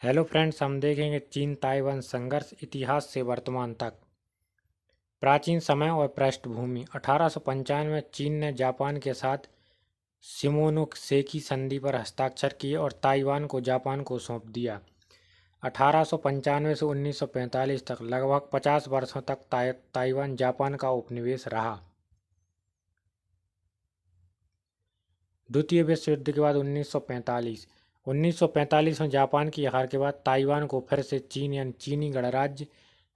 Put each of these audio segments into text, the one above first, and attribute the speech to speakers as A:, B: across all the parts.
A: Hello friends, हम देखेंगे चीन ताइवान संघर्ष इतिहास से वर्तमान तक। प्राचीन समय और पृष्ठभूमि। 1895 में चीन ने जापान के साथ शिमोनोसेकी संधि पर हस्ताक्षर किए और ताइवान को जापान को सौंप दिया। 1895 से 1945 तक लगभग 50 वर्षों तक ताइवान जापान का उपनिवेश रहा। द्वितीय विश्व युद्ध के बाद 1945 में जापान की हार के बाद ताइवान को फिर से चीन यानी चीनी गणराज्य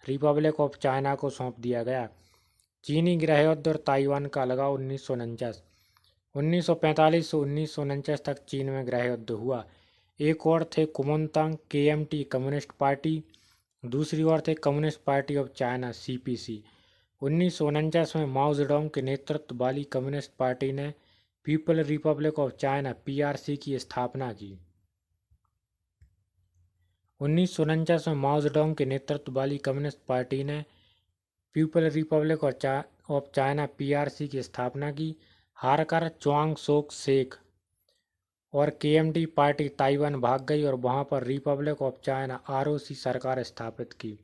A: रिपब्लिक ऑफ चाइना को सौंप दिया गया। चीनी गृहयुद्ध और ताइवान का अलगाव 1949 से 1949 तक चीन में गृहयुद्ध हुआ। एक ओर थे कुओमिंतांग केएमटी कम्युनिस्ट पार्टी, दूसरी ओर थे communist party of China CPC. 1949 में माओ जेडोंग के नेतृत्व वाली कम्युनिस्ट पार्टी ने people Republic of China PRC की स्थापना की। 1949 में माओ जेडोंग के नेतृत्व वाली कम्युनिस्ट पार्टी ने people Republic of China PRC की स्थापना की। हारकर च्वांग सोक शेक और केएमटी पार्टी ताइवान भाग गई और वहां पर रिपब्लिक ऑफ चाइना आरओसी सरकार स्थापित की।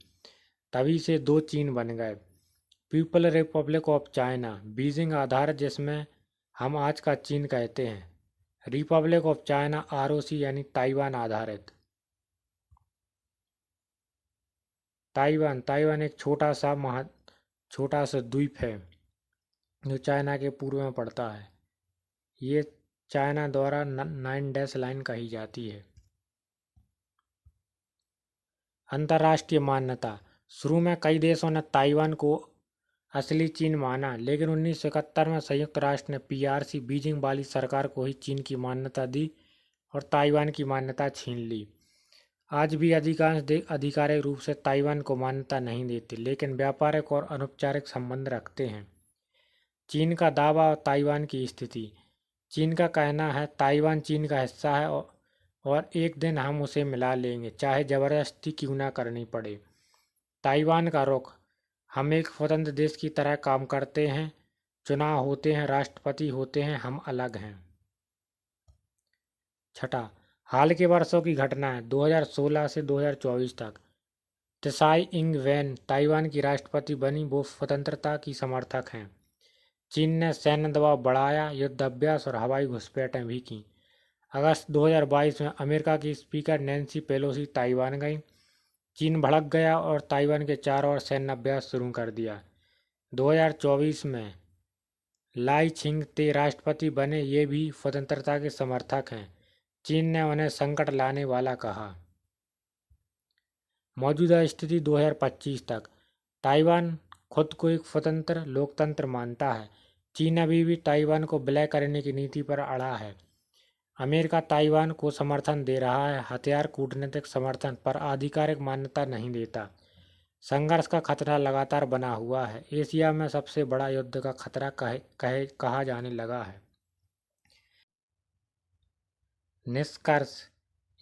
A: तभी से दो चीन बन गए। People Republic of China Beijing आधारित, जिसमें हम आज का चीन कहते हैं। रिपब्लिक ऑफ चाइना आरओसी यानी ताइवान आधारित। ताइवान एक छोटा सा द्वीप है जो चाइना के पूर्व में पड़ता है। ये चाइना द्वारा 9 डैश लाइन कही जाती है। अंतर्राष्ट्रीय मान्यता। शुरू में कई देशों ने ताइवान को असली चीन माना, लेकिन 1971 में संयुक्त राष्ट्र ने पीआरसी बीजिंग वाली सरकार को ही चीन की मान्यता दी और ताइवान की मान्यता छीन ली। आज भी अधिकांश देश आधिकारिक रूप से ताइवान को मान्यता नहीं देते, लेकिन व्यापारिक और अनौपचारिक संबंध रखते हैं। चीन का दावा और ताइवान की स्थिति। चीन का कहना है ताइवान चीन का हिस्सा है और एक दिन हम उसे मिला लेंगे, चाहे जबरदस्ती क्यों ना करनी पड़े। ताइवान का रुख। हम एक स्वतंत्र देश की तरह काम करते हैं, चुनाव होते हैं, राष्ट्रपति होते हैं, हम अलग हैं। छठा, हाल के वर्षों की घटनाएं 2016 से 2024 तक। त्साई इंग वेन ताइवान की राष्ट्रपति बनी, वो स्वतंत्रता की समर्थक हैं। चीन ने सैन्य दबाव बढ़ाया, युद्ध अभ्यास और हवाई घुसपैठें भी की। अगस्त 2022 में अमेरिका की स्पीकर नैन्सी पेलोसी ताइवान गई। चीन भड़क गया और ताइवान के चारों ओर सैन्य अभ्यास शुरू कर दिया। 2024 में लाई छिंग ते राष्ट्रपति बने, ये भी स्वतंत्रता के समर्थक हैं। चीन ने उन्हें संकट लाने वाला कहा। मौजूदा स्थिति 2025 तक। ताइवान खुद को एक स्वतंत्र लोकतंत्र मानता है। चीन अभी भी ताइवान को विलय करने की नीति पर अड़ा है। अमेरिका ताइवान को समर्थन दे रहा है, हथियार, कूटनीतिक समर्थन, पर आधिकारिक मान्यता नहीं देता। संघर्ष का खतरा लगातार बना हुआ है। एशिया में सबसे बड़ा युद्ध का खतरा कहा जाने लगा है। निष्कर्ष।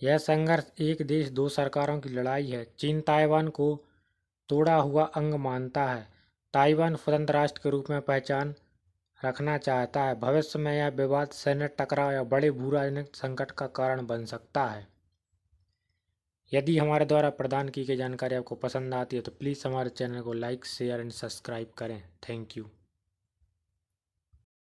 A: यह संघर्ष एक देश दो सरकारों की लड़ाई है। चीन ताइवान को तोड़ा हुआ अंग मानता है। ताइवान स्वतंत्र राष्ट्र के रूप में पहचान रखना चाहता है। भविष्य में यह विवाद सैन्य टकराव या बड़े भू राजनीतिक संकट का कारण बन सकता है। यदि हमारे द्वारा प्रदान की गई जानकारी आपको पसंद आती है तो प्लीज़ हमारे चैनल को लाइक, शेयर एंड सब्सक्राइब करें। Thank you.